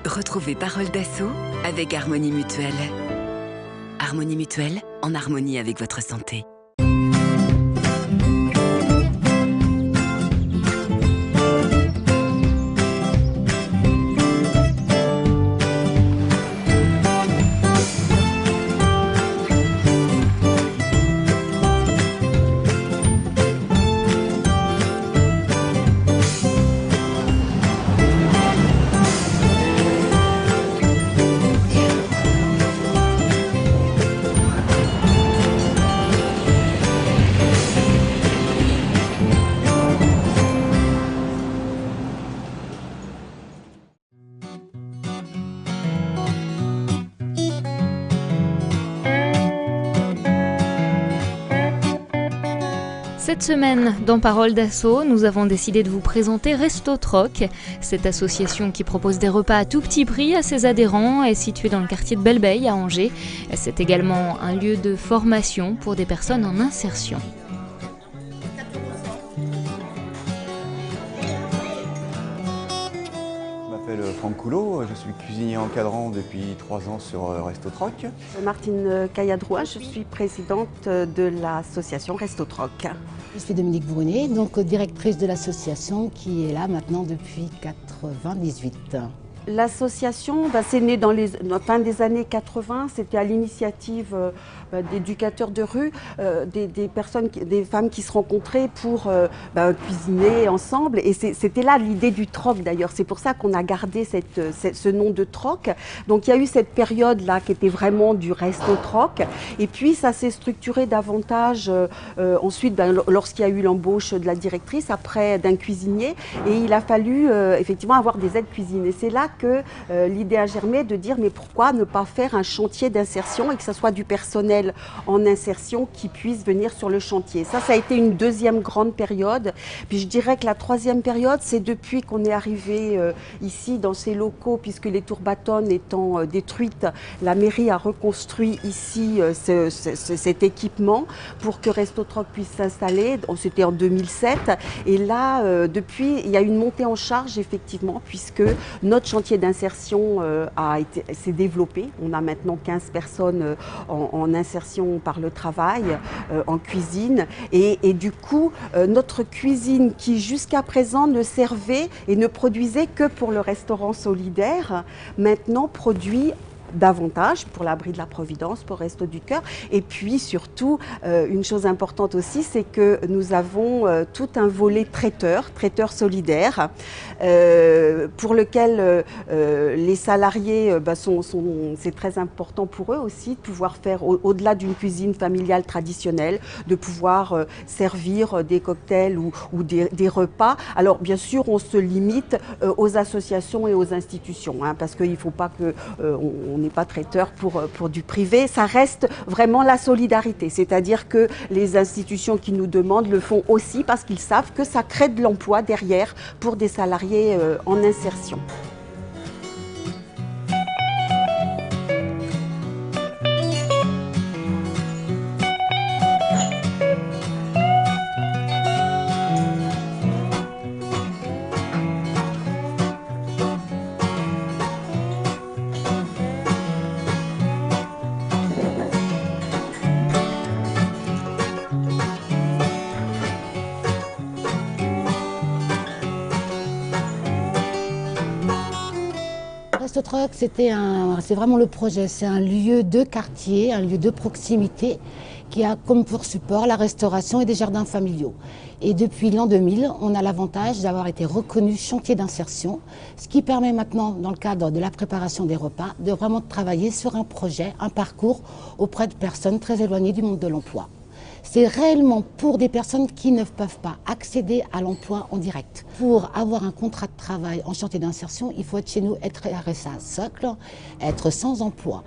Retrouvez Parole d'Assaut avec Harmonie Mutuelle. Harmonie Mutuelle, en harmonie avec votre santé. Cette semaine, dans Parole d'Assaut, nous avons décidé de vous présenter Resto Troc. Cette association qui propose des repas à tout petit prix à ses adhérents est située dans le quartier de Belleveille à Angers. C'est également un lieu de formation pour des personnes en insertion. Je m'appelle Franck Coulot, je suis cuisinier encadrant depuis 3 ans sur Resto Troc. Martine Cayadrois, je suis présidente de l'association Resto Troc. Je suis Dominique Brunet, donc directrice de l'association qui est là maintenant depuis 98. L'association, c'est né dans la fin des années 80, c'était à l'initiative d'éducateurs de rue, des femmes qui se rencontraient pour cuisiner ensemble. Et c'était là l'idée du troc d'ailleurs, c'est pour ça qu'on a gardé ce nom de troc. Donc il y a eu cette période-là qui était vraiment du resto troc. Et puis ça s'est structuré davantage ensuite lorsqu'il y a eu l'embauche de la directrice, après d'un cuisinier. Et il a fallu effectivement avoir des aides cuisine. Et c'est là que l'idée a germé de dire mais pourquoi ne pas faire un chantier d'insertion et que ce soit du personnel en insertion qui puisse venir sur le chantier. Ça a été une deuxième grande période. Puis je dirais que la troisième période, c'est depuis qu'on est arrivé ici dans ces locaux, puisque les tours bâtonnes étant détruites, la mairie a reconstruit ici cet équipement pour que Resto Troc puisse s'installer. C'était en 2007. Et là, depuis, il y a une montée en charge effectivement, puisque notre chantier d'insertion s'est développé. On a maintenant 15 personnes en insertion par le travail, en cuisine. Et du coup, notre cuisine qui jusqu'à présent ne servait et ne produisait que pour le restaurant solidaire, maintenant produit davantage pour l'Abri de la Providence, pour Resto du Cœur. Et puis surtout, une chose importante aussi, c'est que nous avons tout un volet traiteur solidaire, pour lequel les salariés, c'est très important pour eux aussi de pouvoir faire, au-delà d'une cuisine familiale traditionnelle, de pouvoir servir des cocktails ou des repas. Alors bien sûr, on se limite aux associations et aux institutions, parce qu'il ne faut pas qu'on n'est pas traiteur pour du privé. Ça reste vraiment la solidarité, c'est-à-dire que les institutions qui nous demandent le font aussi parce qu'ils savent que ça crée de l'emploi derrière pour des salariés en insertion. Resto Troc, c'est vraiment le projet. C'est un lieu de quartier, un lieu de proximité qui a comme pour support la restauration et des jardins familiaux. Et depuis l'an 2000, on a l'avantage d'avoir été reconnu chantier d'insertion, ce qui permet maintenant, dans le cadre de la préparation des repas, de vraiment travailler sur un projet, un parcours auprès de personnes très éloignées du monde de l'emploi. C'est réellement pour des personnes qui ne peuvent pas accéder à l'emploi en direct. Pour avoir un contrat de travail en chantier d'insertion, il faut être chez nous, être RSA socle, être sans emploi.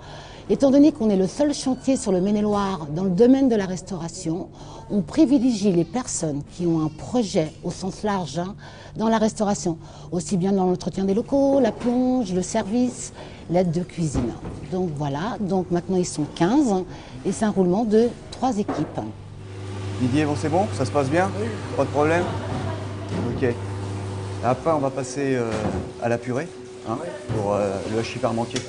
Étant donné qu'on est le seul chantier sur le Maine-et-Loire dans le domaine de la restauration, on privilégie les personnes qui ont un projet au sens large dans la restauration, aussi bien dans l'entretien des locaux, la plonge, le service, l'aide de cuisine. Donc voilà, donc maintenant ils sont 15 et c'est un roulement de 3 équipes. Didier, c'est bon? Ça se passe bien? Oui. Pas de problème? Ok. Après, on va passer à la purée. hein, pour le hachis parmentier.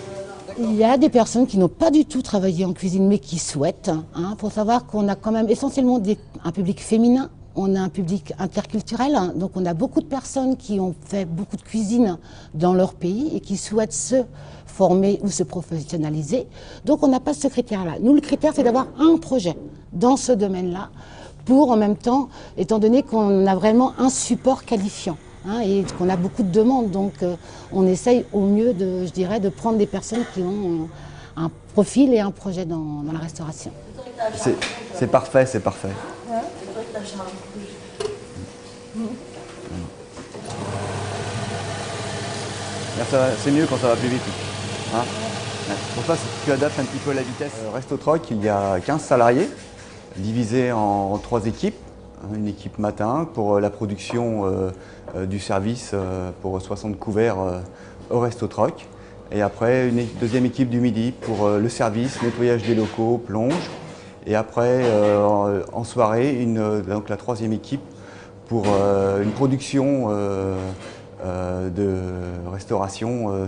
Il y a des personnes qui n'ont pas du tout travaillé en cuisine, mais qui souhaitent. Il faut savoir qu'on a quand même essentiellement un public féminin, on a un public interculturel, donc on a beaucoup de personnes qui ont fait beaucoup de cuisine dans leur pays et qui souhaitent se former ou se professionnaliser. Donc on n'a pas ce critère-là. Nous, le critère, c'est d'avoir un projet dans ce domaine-là, pour en même temps, étant donné qu'on a vraiment un support qualifiant. Et qu'on a beaucoup de demandes, donc on essaye au mieux de prendre des personnes qui ont un profil et un projet dans la restauration. C'est parfait, c'est parfait. C'est mieux quand ça va plus vite. Hein, pour ça, tu adaptes un petit peu la vitesse. Resto Troc, il y a 15 salariés, divisés en 3 équipes. Une équipe matin pour la production du service pour 60 couverts au Resto Troc. Et après, une deuxième équipe du midi pour le service, nettoyage des locaux, plonge. Et après, en soirée, donc la troisième équipe pour une production de restauration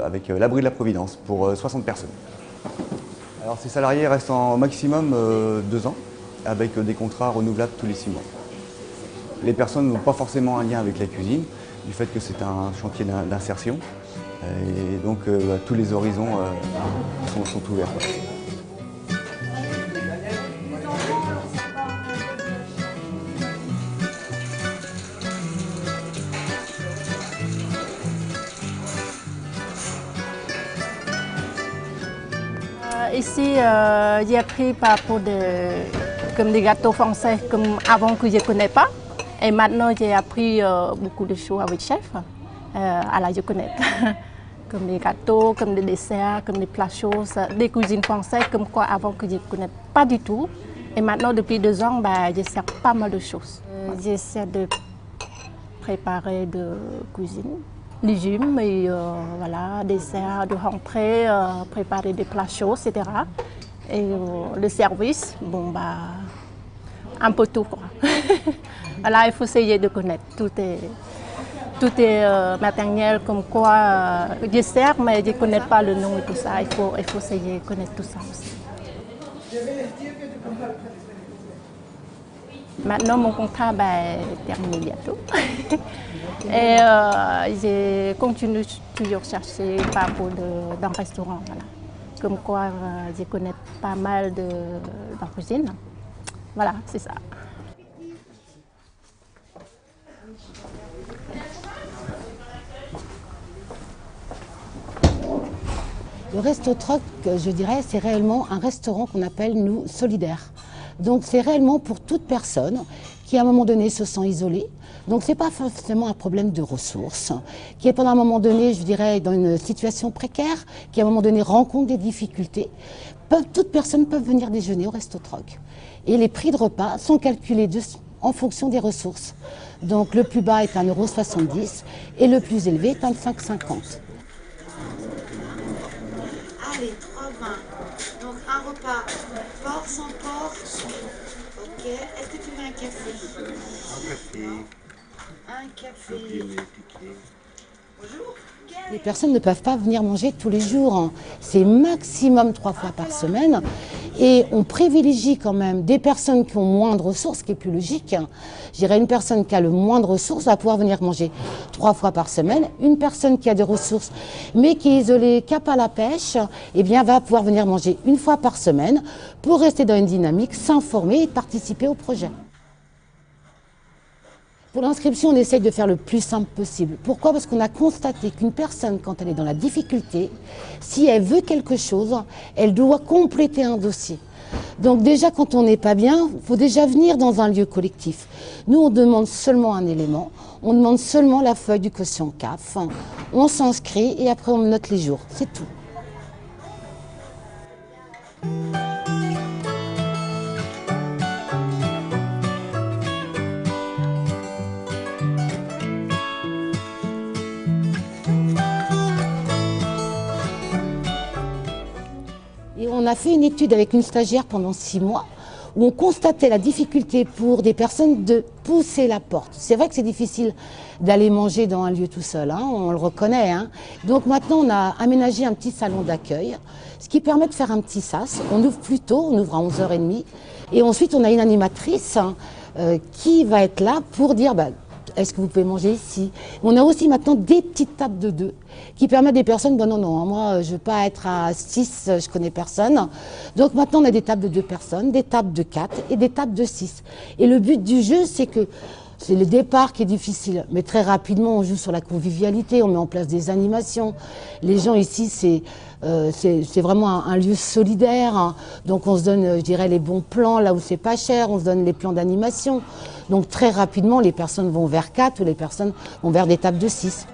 avec l'abri de la Providence pour 60 personnes. Alors ces salariés restent au maximum 2 ans, avec des contrats renouvelables tous les 6 mois. Les personnes n'ont pas forcément un lien avec la cuisine, du fait que c'est un chantier d'insertion. Et donc tous les horizons sont ouverts. Ici, j'ai appris par rapport comme des gâteaux français, comme avant que je ne connais pas. Et maintenant, j'ai appris beaucoup de choses avec le chef. Alors, je connais. Comme des gâteaux, comme des desserts, comme des plats chauds, des cuisines françaises, comme quoi avant que je ne connais pas du tout. Et maintenant, depuis 2 ans, je sais pas mal de choses. J'essaie de préparer de cuisine. Légumes et voilà, desserts, de rentrée, préparer des plats chauds, etc. Et le service, un peu tout, quoi. Voilà, il faut essayer de connaître. Tout est matériel comme quoi je sers, mais je ne connais pas le nom et tout ça. Il faut essayer de connaître tout ça aussi. Maintenant, mon contrat est terminé bientôt. Et je continue toujours à chercher par rapport d'un restaurant. Voilà. Comme quoi, je connais pas mal de cuisine. Voilà, c'est ça. Le Resto Troc, je dirais, c'est réellement un restaurant qu'on appelle, nous, solidaire. Donc c'est réellement pour toute personne qui à un moment donné se sent isolée. Donc ce n'est pas forcément un problème de ressources, qui est pendant un moment donné, je dirais, dans une situation précaire, qui à un moment donné rencontre des difficultés. Toute personne peut venir déjeuner au Resto Troc. Et les prix de repas sont calculés en fonction des ressources. Donc le plus bas est 1,70 € et le plus élevé est 25,50 €. Allez, 3,20. Donc un repas, porc sans porc. Ok. Est-ce que tu veux un café? Un café. Bonjour. Les personnes ne peuvent pas venir manger tous les jours. C'est maximum 3 fois par semaine. Et on privilégie quand même des personnes qui ont moins de ressources, ce qui est plus logique. Je dirais une personne qui a le moins de ressources va pouvoir venir manger 3 fois par semaine. Une personne qui a des ressources mais qui est isolée, qui n'a pas la pêche, eh bien, va pouvoir venir manger 1 fois par semaine pour rester dans une dynamique, s'informer et participer au projet. Pour l'inscription, on essaye de faire le plus simple possible. Pourquoi? Parce qu'on a constaté qu'une personne, quand elle est dans la difficulté, si elle veut quelque chose, elle doit compléter un dossier. Donc déjà, quand on n'est pas bien, il faut déjà venir dans un lieu collectif. Nous, on demande seulement un élément, on demande seulement la feuille du quotient CAF, on s'inscrit et après on note les jours, c'est tout. Et on a fait une étude avec une stagiaire pendant 6 mois où on constatait la difficulté pour des personnes de pousser la porte. C'est vrai que c'est difficile d'aller manger dans un lieu tout seul, hein, on le reconnaît. Hein. Donc maintenant, on a aménagé un petit salon d'accueil, ce qui permet de faire un petit sas. On ouvre plus tôt, on ouvre à 11h30. Et ensuite, on a une animatrice qui va être là pour dire est-ce que vous pouvez manger ici? On a aussi maintenant des petites tables de 2 qui permettent des personnes, non, moi je ne veux pas être à 6, je ne connais personne. Donc maintenant on a des tables de 2 personnes, des tables de 4 et des tables de 6. Et le but du jeu, c'est que c'est le départ qui est difficile, mais très rapidement on joue sur la convivialité, on met en place des animations. Les gens ici, c'est vraiment un lieu solidaire, hein. Donc on se donne, je dirais, les bons plans là où c'est pas cher, on se donne les plans d'animation. Donc très rapidement, les personnes vont vers 4 ou les personnes vont vers des tables de 6.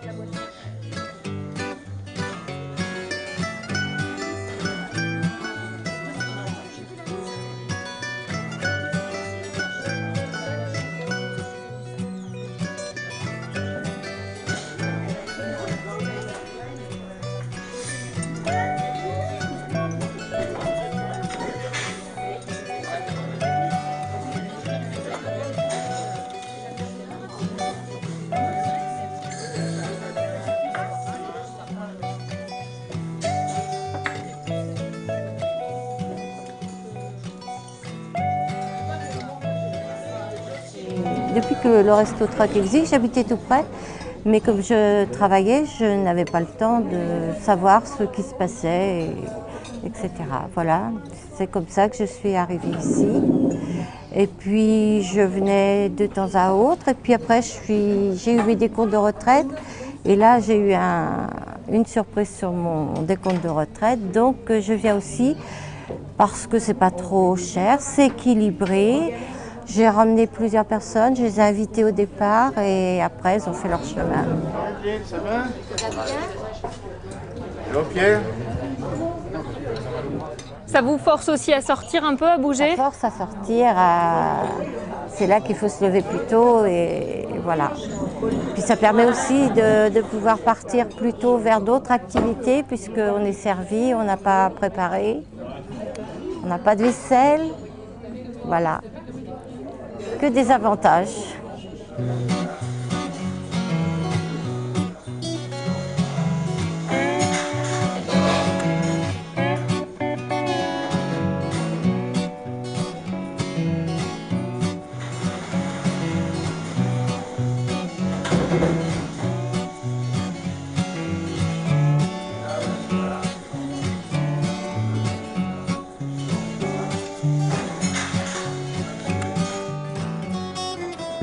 Depuis que le Resto Troc existe, j'habitais tout près, mais comme je travaillais, je n'avais pas le temps de savoir ce qui se passait, etc. Voilà, c'est comme ça que je suis arrivée ici. Et puis je venais de temps à autre, et puis après j'ai eu mes décomptes de retraite, et là j'ai eu une surprise sur mon décompte de retraite, donc je viens aussi parce que c'est pas trop cher, c'est équilibré. J'ai ramené plusieurs personnes, je les ai invitées au départ et après ils ont fait leur chemin. Ça va? Hello Pierre? Ça vous force aussi à sortir un peu, à bouger? Ça force à sortir, c'est là qu'il faut se lever plus tôt et voilà. Puis ça permet aussi de pouvoir partir plus tôt vers d'autres activités puisqu'on est servi, on n'a pas à préparer, on n'a pas de vaisselle, voilà. Que des avantages.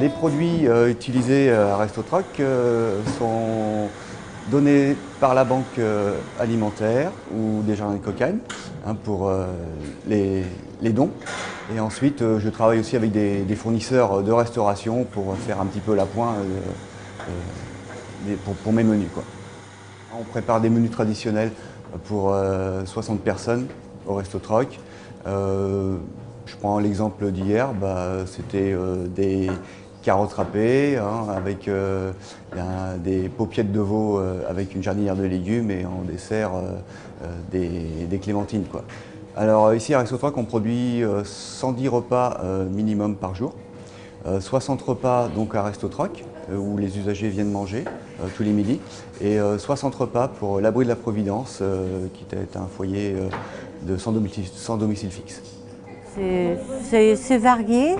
Les produits utilisés à Resto Troc sont donnés par la banque alimentaire ou des jardins de Cocagne pour les dons. Et ensuite, je travaille aussi avec des fournisseurs de restauration pour faire un petit peu l'appoint pour mes menus, quoi. On prépare des menus traditionnels pour 60 personnes au Resto Troc. Je prends l'exemple d'hier, c'était des carottes râpées avec des paupiettes de veau avec une jardinière de légumes et en dessert des clémentines, quoi. Alors ici à Resto Troc, on produit 110 repas minimum par jour, 60 repas donc à Resto Troc où les usagers viennent manger tous les midis et 60 repas pour l'Abri de la Providence qui est un foyer sans domicile fixe. C'est varié,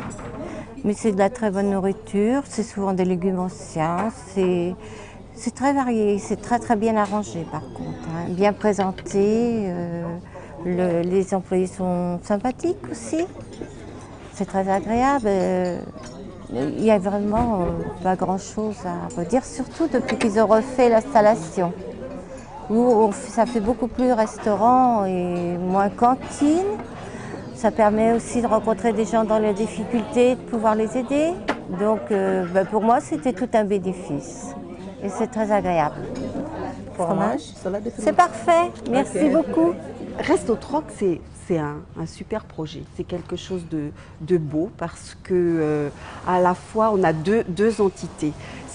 mais c'est de la très bonne nourriture, c'est souvent des légumes anciens, c'est très varié, c'est très bien arrangé par contre, hein, bien présenté, les employés sont sympathiques aussi, c'est très agréable, il n'y a vraiment pas grand chose à redire, surtout depuis qu'ils ont refait l'installation, où ça fait beaucoup plus restaurant et moins cantine. Ça permet aussi de rencontrer des gens dans les difficultés, de pouvoir les aider. Donc pour moi, c'était tout un bénéfice. Et c'est très agréable. Fromage, c'est parfait. Merci beaucoup. Resto Troc, c'est un super projet. C'est quelque chose de beau parce que à la fois on a deux entités.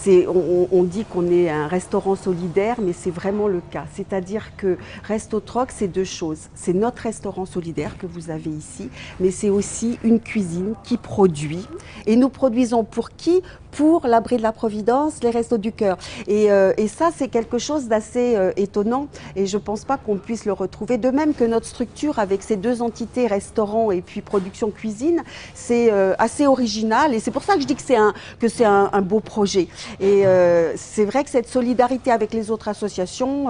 On dit qu'on est un restaurant solidaire, mais c'est vraiment le cas. C'est-à-dire que Resto Troc, c'est deux choses. C'est notre restaurant solidaire que vous avez ici, mais c'est aussi une cuisine qui produit. Et nous produisons pour qui ? Pour l'Abri de la Providence, les Restos du Cœur. Et ça, c'est quelque chose d'assez étonnant et je ne pense pas qu'on puisse le retrouver. De même que notre structure avec ces deux entités, restaurant et puis production cuisine, c'est assez original et c'est pour ça que je dis que c'est un beau projet. Et c'est vrai que cette solidarité avec les autres associations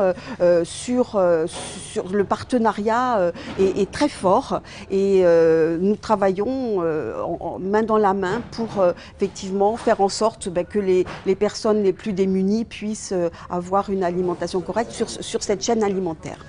sur le partenariat est très fort et nous travaillons main dans la main pour effectivement faire en sorte que les personnes les plus démunies puissent avoir une alimentation correcte sur cette chaîne alimentaire.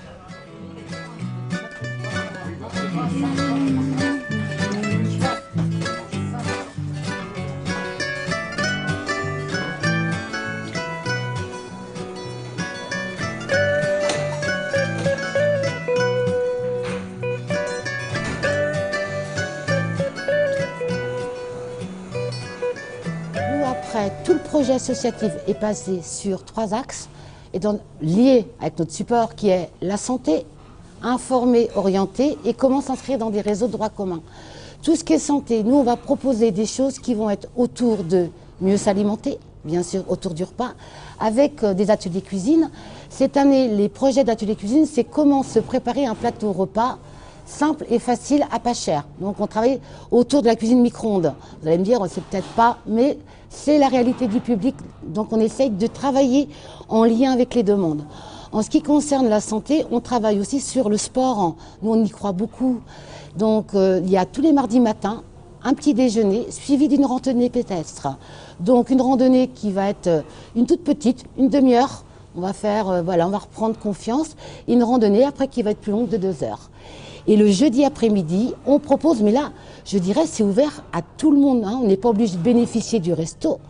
Tout le projet associatif est basé sur 3 axes et donc lié avec notre support qui est la santé, informer, orienter et comment s'inscrire dans des réseaux de droit commun. Tout ce qui est santé, nous on va proposer des choses qui vont être autour de mieux s'alimenter, bien sûr autour du repas, avec des ateliers cuisine. Cette année, les projets d'ateliers cuisine, c'est comment se préparer un plateau repas simple et facile à pas cher. Donc on travaille autour de la cuisine micro-ondes. Vous allez me dire, c'est peut-être pas, mais c'est la réalité du public. Donc on essaye de travailler en lien avec les demandes. En ce qui concerne la santé, on travaille aussi sur le sport. Nous on y croit beaucoup. Donc il y a tous les mardis matins un petit déjeuner suivi d'une randonnée pédestre. Donc une randonnée qui va être une toute petite, une demi-heure. On va faire, voilà, on va reprendre confiance. Et une randonnée après qui va être plus longue de 2 heures. Et le jeudi après-midi, on propose, mais là, je dirais, c'est ouvert à tout le monde. On n'est pas obligé de bénéficier du resto,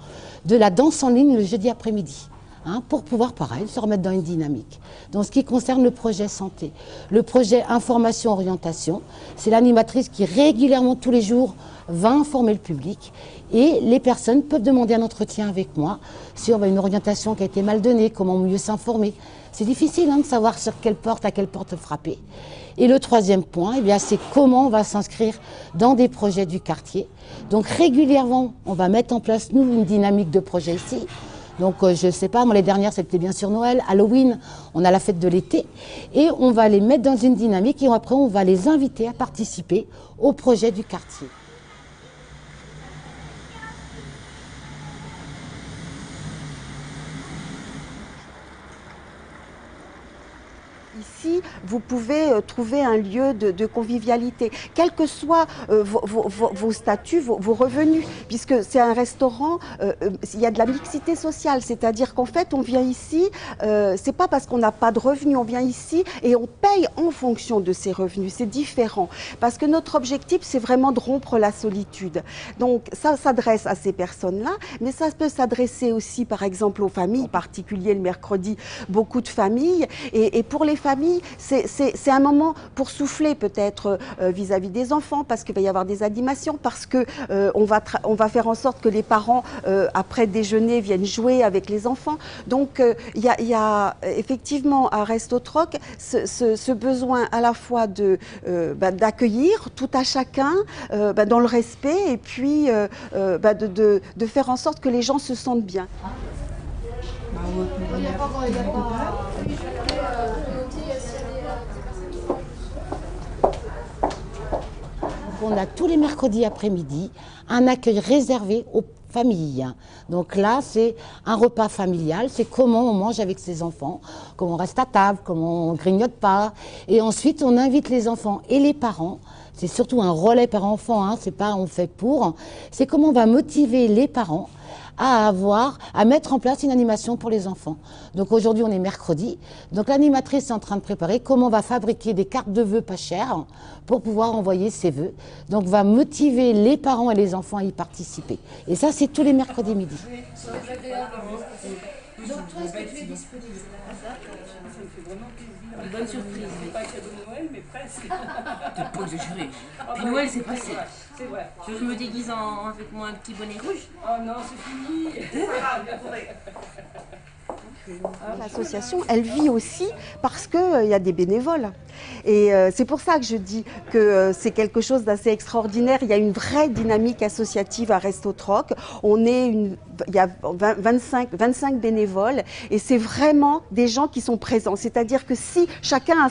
de la danse en ligne le jeudi après-midi, pour pouvoir, pareil, se remettre dans une dynamique. Donc, ce qui concerne le projet santé, le projet information-orientation, c'est l'animatrice qui régulièrement, tous les jours, va informer le public. Et les personnes peuvent demander un entretien avec moi sur une orientation qui a été mal donnée, comment mieux s'informer. C'est difficile de savoir à quelle porte frapper. Et le troisième point, c'est comment on va s'inscrire dans des projets du quartier. Donc régulièrement, on va mettre en place, nous, une dynamique de projet ici. Donc je ne sais pas, moi les dernières, c'était bien sûr Noël, Halloween, on a la fête de l'été. Et on va les mettre dans une dynamique et après, on va les inviter à participer au projet du quartier. Ici, vous pouvez trouver un lieu de convivialité, quels que soient vos statuts, vos revenus, puisque c'est un restaurant, il y a de la mixité sociale, c'est-à-dire qu'en fait, on vient ici, c'est pas parce qu'on n'a pas de revenus, on vient ici et on paye en fonction de ses revenus, c'est différent, parce que notre objectif, c'est vraiment de rompre la solitude. Donc, ça s'adresse à ces personnes-là, mais ça peut s'adresser aussi, par exemple, aux familles, en particulier le mercredi, beaucoup de familles, et pour les familles, c'est un moment pour souffler peut-être vis-à-vis des enfants, parce qu'il va y avoir des animations, parce que on va faire en sorte que les parents, après déjeuner, viennent jouer avec les enfants. Donc, il y a effectivement à Resto Troc ce besoin à la fois d'accueillir tout à chacun dans le respect et puis de faire en sorte que les gens se sentent bien. On a tous les mercredis après-midi un accueil réservé aux familles. Donc là, c'est un repas familial, c'est comment on mange avec ses enfants, comment on reste à table, comment on grignote pas. Et ensuite, on invite les enfants et les parents. C'est surtout un relais par enfant, c'est pas on fait pour. C'est comment on va motiver les parents à mettre en place une animation pour les enfants. Donc aujourd'hui, on est mercredi. Donc l'animatrice est en train de préparer comment on va fabriquer des cartes de vœux pas chères pour pouvoir envoyer ses vœux. Donc va motiver les parents et les enfants à y participer. Et ça, c'est tous les mercredis midi. Donc toi, est-ce que tu es disponible ? Ça me fait vraiment plaisir. Une bonne surprise. C'est pas un cadeau de Noël, mais presque. T'es pas exagéré. Ah Puis bah, Noël, c'est passé. C'est vrai. Tu veux que je me déguise avec moi un petit bonnet rouge? Oh non, c'est fini. L'association, elle vit aussi parce qu'il y a des bénévoles. Et c'est pour ça que je dis que c'est quelque chose d'assez extraordinaire. Il y a une vraie dynamique associative à Resto Troc. Il y a 25 bénévoles et c'est vraiment des gens qui sont présents. C'est-à-dire que si chacun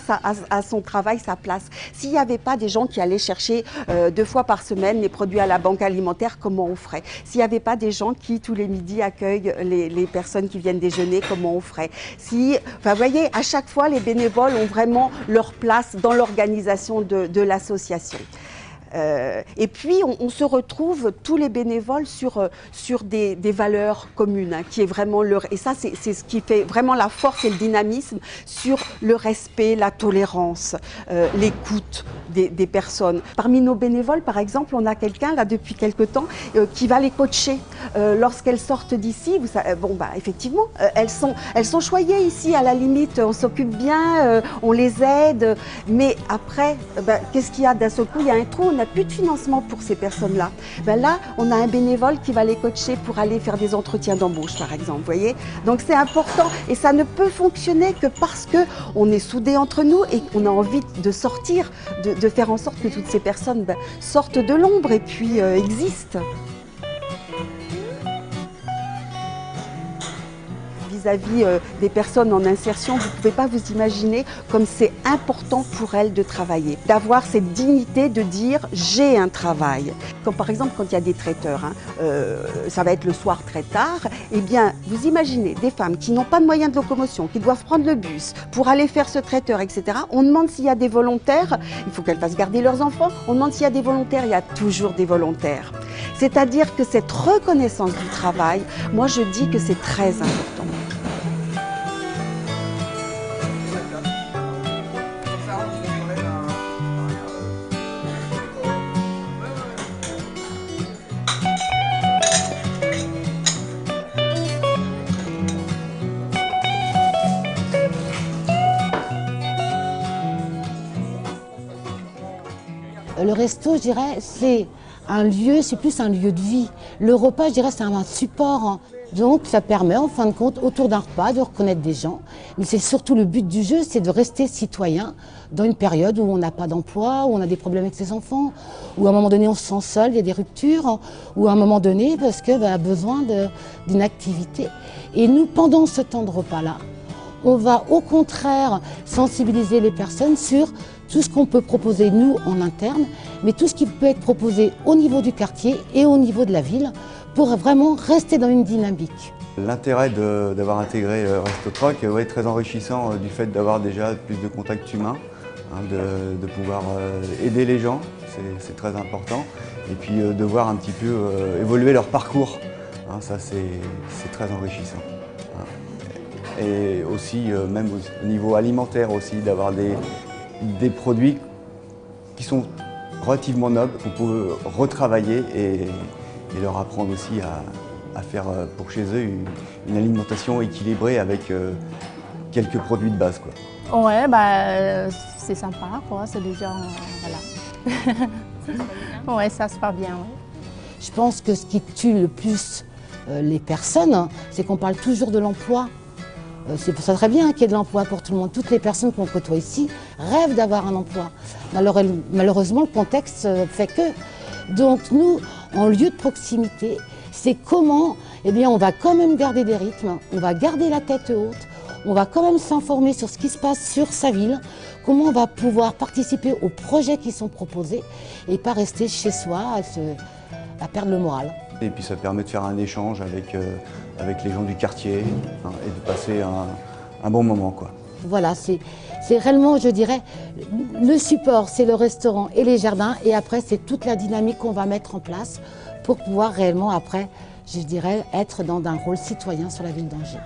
a son travail, sa place, s'il n'y avait pas des gens qui allaient chercher 2 fois par semaine les produits à la banque alimentaire, comment on ferait? S'il n'y avait pas des gens qui, tous les midis, accueillent les personnes qui viennent déjeuner, comment on ferait? Vous voyez, à chaque fois, les bénévoles ont vraiment leur place dans l'organisation de l'association. Et puis, on se retrouve tous les bénévoles sur des valeurs communes, hein, qui est vraiment et ça, c'est ce qui fait vraiment la force et le dynamisme sur le respect, la tolérance, l'écoute des personnes. Parmi nos bénévoles, par exemple, on a quelqu'un là depuis quelque temps qui va les coacher lorsqu'elles sortent d'ici. Effectivement, elles sont choyées ici. À la limite, on s'occupe bien, on les aide, mais après, qu'est-ce qu'il y a d'un seul coup? Il y a un trou. On n'a plus de financement pour ces personnes-là. Là, on a un bénévole qui va les coacher pour aller faire des entretiens d'embauche, par exemple. Vous voyez? Donc c'est important et ça ne peut fonctionner que parce qu'on est soudés entre nous et qu'on a envie de sortir, de faire en sorte que toutes ces personnes sortent de l'ombre et puis existent. Vis-à-vis des personnes en insertion, vous ne pouvez pas vous imaginer comme c'est important pour elles de travailler, d'avoir cette dignité de dire j'ai un travail. Comme par exemple quand il y a des traiteurs, hein, ça va être le soir très tard, eh bien vous imaginez des femmes qui n'ont pas de moyens de locomotion, qui doivent prendre le bus pour aller faire ce traiteur, etc. On demande s'il y a des volontaires, il faut qu'elles fassent garder leurs enfants, on demande s'il y a des volontaires, il y a toujours des volontaires. C'est-à-dire que cette reconnaissance du travail, moi je dis que c'est très important. Le resto, je dirais, c'est plus un lieu de vie. Le repas, je dirais, c'est un support. Hein. Donc, ça permet, en fin de compte, autour d'un repas, de reconnaître des gens. Mais c'est surtout le but du jeu, c'est de rester citoyen dans une période où on n'a pas d'emploi, où on a des problèmes avec ses enfants, où à un moment donné, on se sent seul, il y a des ruptures, ou à un moment donné, parce qu'on a besoin d'une activité. Et nous, pendant ce temps de repas-là, on va au contraire sensibiliser les personnes sur tout ce qu'on peut proposer nous en interne, mais tout ce qui peut être proposé au niveau du quartier et au niveau de la ville pour vraiment rester dans une dynamique. L'intérêt d'avoir intégré Resto Troc est très enrichissant du fait d'avoir déjà plus de contacts humains, hein, de pouvoir aider les gens, c'est très important, et puis de voir un petit peu évoluer leur parcours, hein, ça c'est très enrichissant. Et aussi, même au niveau alimentaire aussi, d'avoir des produits qui sont relativement nobles, qu'on peut retravailler et leur apprendre aussi à faire pour chez eux une alimentation équilibrée avec quelques produits de base, quoi. Ouais, c'est sympa, quoi. C'est déjà, voilà. Ouais, ça se passe bien, ouais. Je pense que ce qui tue le plus les personnes, c'est qu'on parle toujours de l'emploi. C'est pour ça très bien qu'il y ait de l'emploi pour tout le monde. Toutes les personnes qu'on côtoie ici rêvent d'avoir un emploi. Malheureusement, le contexte fait que. Donc nous, en lieu de proximité, c'est comment, eh bien, on va quand même garder des rythmes, on va garder la tête haute, on va quand même s'informer sur ce qui se passe sur sa ville, comment on va pouvoir participer aux projets qui sont proposés et pas rester chez soi à perdre le moral. Et puis ça permet de faire un échange avec les gens du quartier, hein, et de passer un bon moment, quoi. Voilà, c'est réellement, je dirais, le support, c'est le restaurant et les jardins, et après c'est toute la dynamique qu'on va mettre en place pour pouvoir réellement après, je dirais, être dans un rôle citoyen sur la ville d'Angers.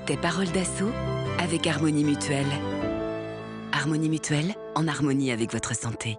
C'était Parole d'assaut avec Harmonie Mutuelle. Harmonie Mutuelle, en harmonie avec votre santé.